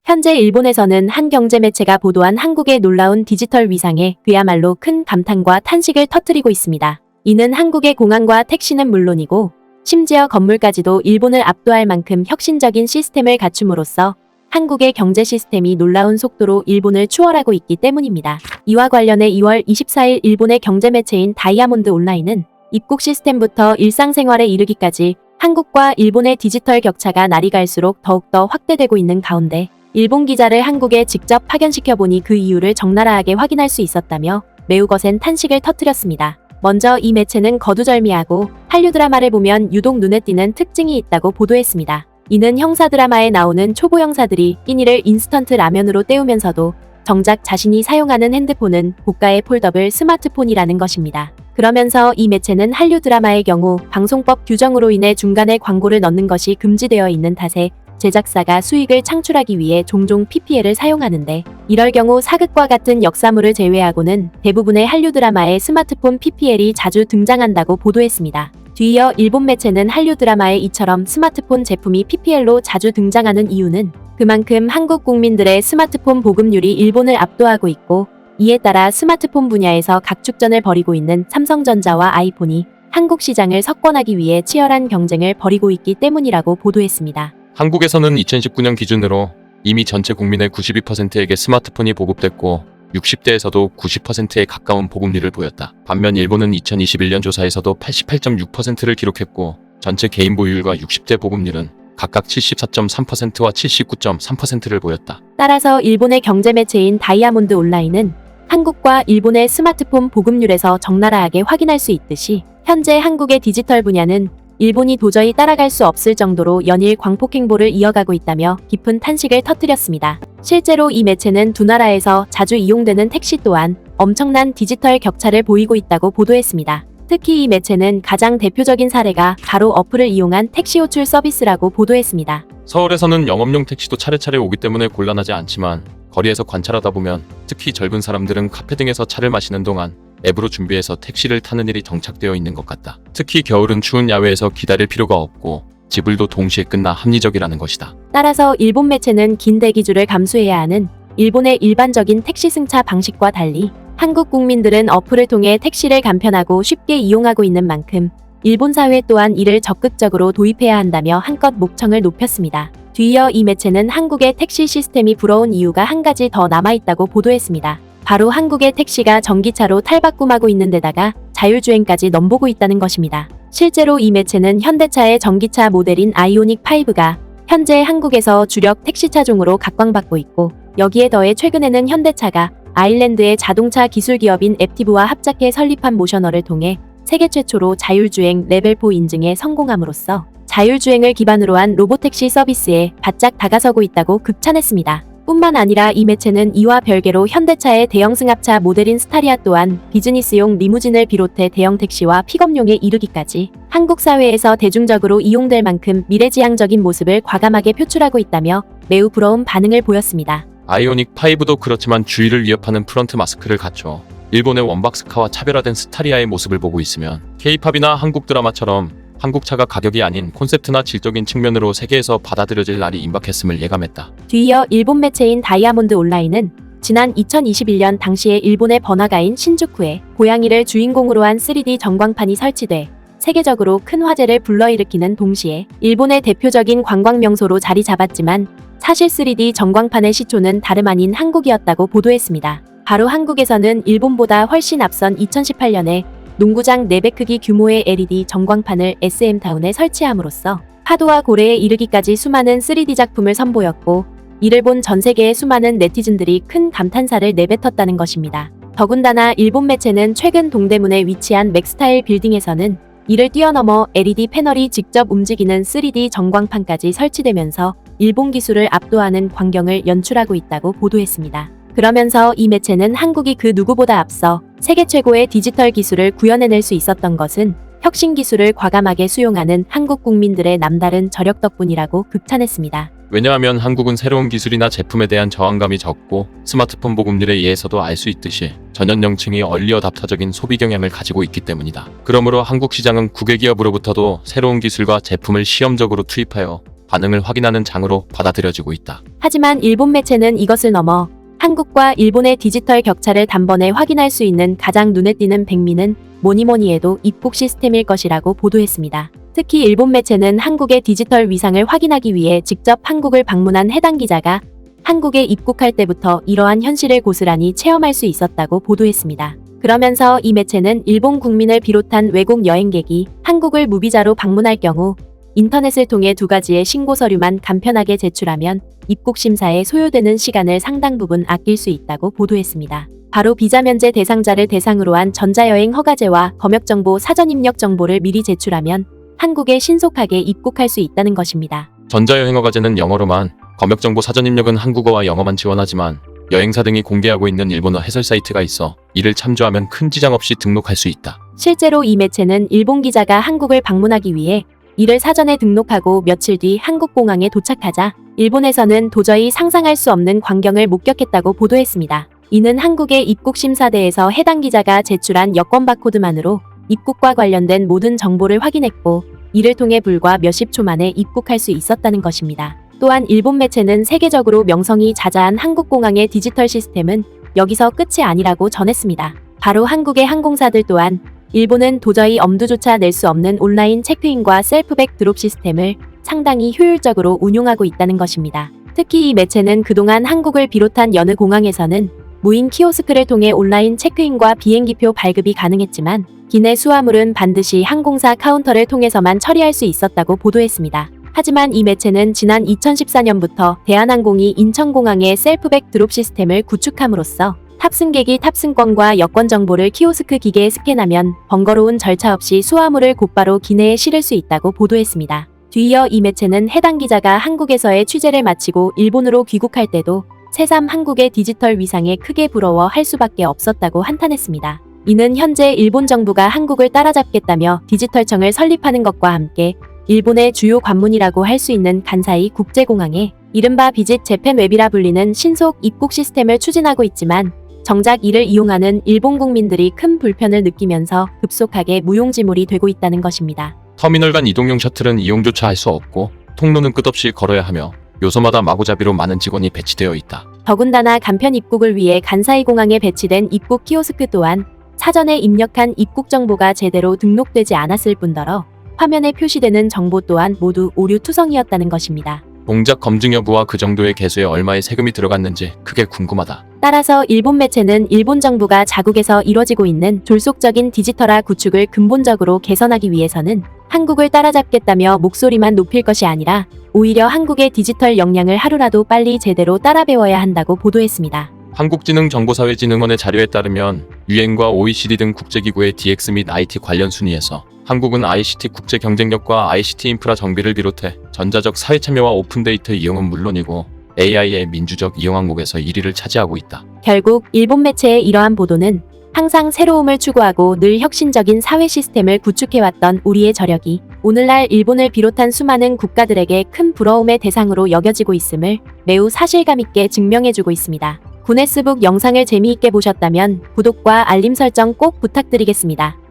현재 일본에서는 한 경제 매체가 보도한 한국의 놀라운 디지털 위상에 그야말로 큰 감탄과 탄식을 터뜨리고 있습니다. 이는 한국의 공항과 택시는 물론이고 심지어 건물까지도 일본을 압도할 만큼 혁신적인 시스템을 갖춤으로써 한국의 경제 시스템이 놀라운 속도로 일본을 추월하고 있기 때문입니다. 이와 관련해 2월 24일 일본의 경제 매체인 다이아몬드 온라인은 입국 시스템부터 일상생활에 이르기까지 한국과 일본의 디지털 격차가 날이 갈수록 더욱더 확대되고 있는 가운데 일본 기자를 한국에 직접 파견시켜보니 그 이유를 적나라하게 확인할 수 있었다며 매우 거센 탄식을 터뜨렸습니다. 먼저 이 매체는 거두절미하고 한류 드라마를 보면 유독 눈에 띄는 특징이 있다고 보도했습니다. 이는 형사 드라마에 나오는 초보 형사들이 끼니를 인스턴트 라면으로 때우면서도 정작 자신이 사용하는 핸드폰은 고가의 폴더블 스마트폰이라는 것입니다. 그러면서 이 매체는 한류 드라마의 경우 방송법 규정으로 인해 중간에 광고를 넣는 것이 금지되어 있는 탓에 제작사가 수익을 창출하기 위해 종종 PPL을 사용하는데 이럴 경우 사극과 같은 역사물을 제외하고는 대부분의 한류 드라마에 스마트폰 PPL이 자주 등장한다고 보도했습니다. 뒤이어 일본 매체는 한류 드라마에 이처럼 스마트폰 제품이 PPL로 자주 등장하는 이유는 그만큼 한국 국민들의 스마트폰 보급률이 일본을 압도하고 있고 이에 따라 스마트폰 분야에서 각축전을 벌이고 있는 삼성전자와 아이폰이 한국 시장을 석권하기 위해 치열한 경쟁을 벌이고 있기 때문이라고 보도했습니다. 한국에서는 2019년 기준으로 이미 전체 국민의 92%에게 스마트폰이 보급됐고 60대에서도 90%에 가까운 보급률을 보였다. 반면 일본은 2021년 조사에서도 88.6%를 기록했고 전체 개인 보유율과 60대 보급률은 각각 74.3%와 79.3%를 보였다. 따라서 일본의 경제 매체인 다이아몬드 온라인은 한국과 일본의 스마트폰 보급률에서 적나라하게 확인할 수 있듯이 현재 한국의 디지털 분야는 일본이 도저히 따라갈 수 없을 정도로 연일 광폭행보를 이어가고 있다며 깊은 탄식을 터뜨렸습니다. 실제로 이 매체는 두 나라에서 자주 이용되는 택시 또한 엄청난 디지털 격차를 보이고 있다고 보도했습니다. 특히 이 매체는 가장 대표적인 사례가 바로 어플을 이용한 택시 호출 서비스라고 보도했습니다. 서울에서는 영업용 택시도 차례차례 오기 때문에 곤란하지 않지만 거리에서 관찰하다 보면 특히 젊은 사람들은 카페 등에서 차를 마시는 동안 앱으로 준비해서 택시를 타는 일이 정착되어 있는 것 같다. 특히 겨울은 추운 야외에서 기다릴 필요가 없고 지불도 동시에 끝나 합리적이라는 것이다. 따라서 일본 매체는 긴 대기줄을 감수해야 하는 일본의 일반적인 택시 승차 방식과 달리 한국 국민들은 어플을 통해 택시를 간편하고 쉽게 이용하고 있는 만큼 일본 사회 또한 이를 적극적으로 도입해야 한다며 한껏 목청을 높였습니다. 뒤이어 이 매체는 한국의 택시 시스템이 부러운 이유가 한 가지 더 남아있다고 보도했습니다. 바로 한국의 택시가 전기차로 탈바꿈하고 있는 데다가 자율주행까지 넘보고 있다는 것입니다. 실제로 이 매체는 현대차의 전기차 모델인 아이오닉 5가 현재 한국에서 주력 택시 차종으로 각광받고 있고 여기에 더해 최근에는 현대차가 아일랜드의 자동차 기술 기업인 앱티브와 합작해 설립한 모셔널을 통해 세계 최초로 자율주행 레벨 4 인증에 성공함으로써 자율주행을 기반으로 한 로보택시 서비스에 바짝 다가서고 있다고 극찬했습니다. 뿐만 아니라 이 매체는 이와 별개로 현대차의 대형 승합차 모델인 스타리아 또한 비즈니스용 리무진을 비롯해 대형 택시와 픽업용에 이르기까지 한국 사회에서 대중적으로 이용될 만큼 미래지향적인 모습을 과감하게 표출하고 있다며 매우 부러운 반응을 보였습니다. 아이오닉 5도 그렇지만 주위를 위협하는 프런트 마스크를 갖춰 일본의 원박스카와 차별화된 스타리아의 모습을 보고 있으면 K-팝이나 한국 드라마처럼 한국차가 가격이 아닌 콘셉트나 질적인 측면으로 세계에서 받아들여질 날이 임박했음을 예감했다. 뒤이어 일본 매체인 다이아몬드 온라인은 지난 2021년 당시에 일본의 번화가인 신주쿠에 고양이를 주인공으로 한 3D 전광판이 설치돼 세계적으로 큰 화제를 불러일으키는 동시에 일본의 대표적인 관광 명소로 자리 잡았지만 사실 3D 전광판의 시초는 다름 아닌 한국이었다고 보도했습니다. 바로 한국에서는 일본보다 훨씬 앞선 2018년에 농구장 4배 크기 규모의 LED 전광판을 SM타운에 설치함으로써 파도와 고래에 이르기까지 수많은 3D 작품을 선보였고 이를 본 전 세계의 수많은 네티즌들이 큰 감탄사를 내뱉었다는 것입니다. 더군다나 일본 매체는 최근 동대문에 위치한 맥스타일 빌딩에서는 이를 뛰어넘어 LED 패널이 직접 움직이는 3D 전광판까지 설치되면서 일본 기술을 압도하는 광경을 연출하고 있다고 보도했습니다. 그러면서 이 매체는 한국이 그 누구보다 앞서 세계 최고의 디지털 기술을 구현해낼 수 있었던 것은 혁신 기술을 과감하게 수용하는 한국 국민들의 남다른 저력 덕분이라고 극찬했습니다. 왜냐하면 한국은 새로운 기술이나 제품에 대한 저항감이 적고 스마트폰 보급률에 의해서도 알 수 있듯이 전연령층이 얼리 어답터적인 소비 경향을 가지고 있기 때문이다. 그러므로 한국 시장은 국외 기업으로부터도 새로운 기술과 제품을 시험적으로 투입하여 반응을 확인하는 장으로 받아들여지고 있다. 하지만 일본 매체는 이것을 넘어 한국과 일본의 디지털 격차를 단번에 확인할 수 있는 가장 눈에 띄는 백미는 뭐니뭐니 해도 입국 시스템일 것이라고 보도했습니다. 특히 일본 매체는 한국의 디지털 위상을 확인하기 위해 직접 한국을 방문한 해당 기자가 한국에 입국할 때부터 이러한 현실을 고스란히 체험할 수 있었다고 보도했습니다. 그러면서 이 매체는 일본 국민을 비롯한 외국 여행객이 한국을 무비자로 방문할 경우 인터넷을 통해 2가지의 신고 서류만 간편하게 제출하면 입국 심사에 소요되는 시간을 상당 부분 아낄 수 있다고 보도했습니다. 바로 비자 면제 대상자를 대상으로 한 전자여행 허가제와 검역정보 사전 입력 정보를 미리 제출하면 한국에 신속하게 입국할 수 있다는 것입니다. 전자여행허가제는 영어로만, 검역정보 사전 입력은 한국어와 영어만 지원하지만 여행사 등이 공개하고 있는 일본어 해설 사이트가 있어 이를 참조하면 큰 지장 없이 등록할 수 있다. 실제로 이 매체는 일본 기자가 한국을 방문하기 위해 이를 사전에 등록하고 며칠 뒤 한국 공항에 도착하자 일본에서는 도저히 상상할 수 없는 광경을 목격했다고 보도했습니다. 이는 한국의 입국심사대에서 해당 기자가 제출한 여권 바코드만으로 입국과 관련된 모든 정보를 확인했고 이를 통해 불과 몇십 초 만에 입국할 수 있었다는 것입니다. 또한 일본 매체는 세계적으로 명성이 자자한 한국공항의 디지털 시스템은 여기서 끝이 아니라고 전했습니다. 바로 한국의 항공사들 또한 일본은 도저히 엄두조차 낼 수 없는 온라인 체크인과 셀프백 드롭 시스템을 상당히 효율적으로 운용하고 있다는 것입니다. 특히 이 매체는 그동안 한국을 비롯한 여느 공항에서는 무인 키오스크를 통해 온라인 체크인과 비행기표 발급이 가능했지만 기내 수화물은 반드시 항공사 카운터를 통해서만 처리할 수 있었다고 보도했습니다. 하지만 이 매체는 지난 2014년부터 대한항공이 인천공항에 셀프백 드롭 시스템을 구축함으로써 탑승객이 탑승권과 여권 정보를 키오스크 기계에 스캔하면 번거로운 절차 없이 수화물을 곧바로 기내에 실을 수 있다고 보도했습니다. 뒤이어 이 매체는 해당 기자가 한국에서의 취재를 마치고 일본으로 귀국할 때도 새삼 한국의 디지털 위상에 크게 부러워할 수밖에 없었다고 한탄했습니다. 이는 현재 일본 정부가 한국을 따라잡겠다며 디지털청을 설립하는 것과 함께 일본의 주요 관문이라고 할 수 있는 간사이 국제공항에 이른바 비짓 재팬 웹이라 불리는 신속 입국 시스템을 추진하고 있지만 정작 이를 이용하는 일본 국민들이 큰 불편을 느끼면서 급속하게 무용지물이 되고 있다는 것입니다. 터미널 간 이동용 셔틀은 이용조차 할 수 없고 통로는 끝없이 걸어야 하며 요소마다 마구잡이로 많은 직원이 배치되어 있다. 더군다나 간편 입국을 위해 간사이 공항에 배치된 입국 키오스크 또한 사전에 입력한 입국 정보가 제대로 등록되지 않았을 뿐더러 화면에 표시되는 정보 또한 모두 오류 투성이었다는 것입니다. 동작 검증 여부와 그 정도의 개수에 얼마의 세금이 들어갔는지 그게 궁금하다. 따라서 일본 매체는 일본 정부가 자국에서 이뤄지고 있는 졸속적인 디지털화 구축을 근본적으로 개선하기 위해서는 한국을 따라잡겠다며 목소리만 높일 것이 아니라 오히려 한국의 디지털 역량을 하루라도 빨리 제대로 따라 배워야 한다고 보도했습니다. 한국지능정보사회진흥원의 자료에 따르면 유엔과 OECD 등 국제기구의 DX 및 IT 관련 순위에서 한국은 ICT 국제 경쟁력과 ICT 인프라 정비를 비롯해 전자적 사회 참여와 오픈 데이터 이용은 물론이고 AI의 민주적 이용 항목에서 1위를 차지하고 있다. 결국 일본 매체의 이러한 보도는 항상 새로움을 추구하고 늘 혁신적인 사회 시스템을 구축해왔던 우리의 저력이 오늘날 일본을 비롯한 수많은 국가들에게 큰 부러움의 대상으로 여겨지고 있음을 매우 사실감 있게 증명해주고 있습니다. 구네스북 영상을 재미있게 보셨다면 구독과 알림 설정 꼭 부탁드리겠습니다.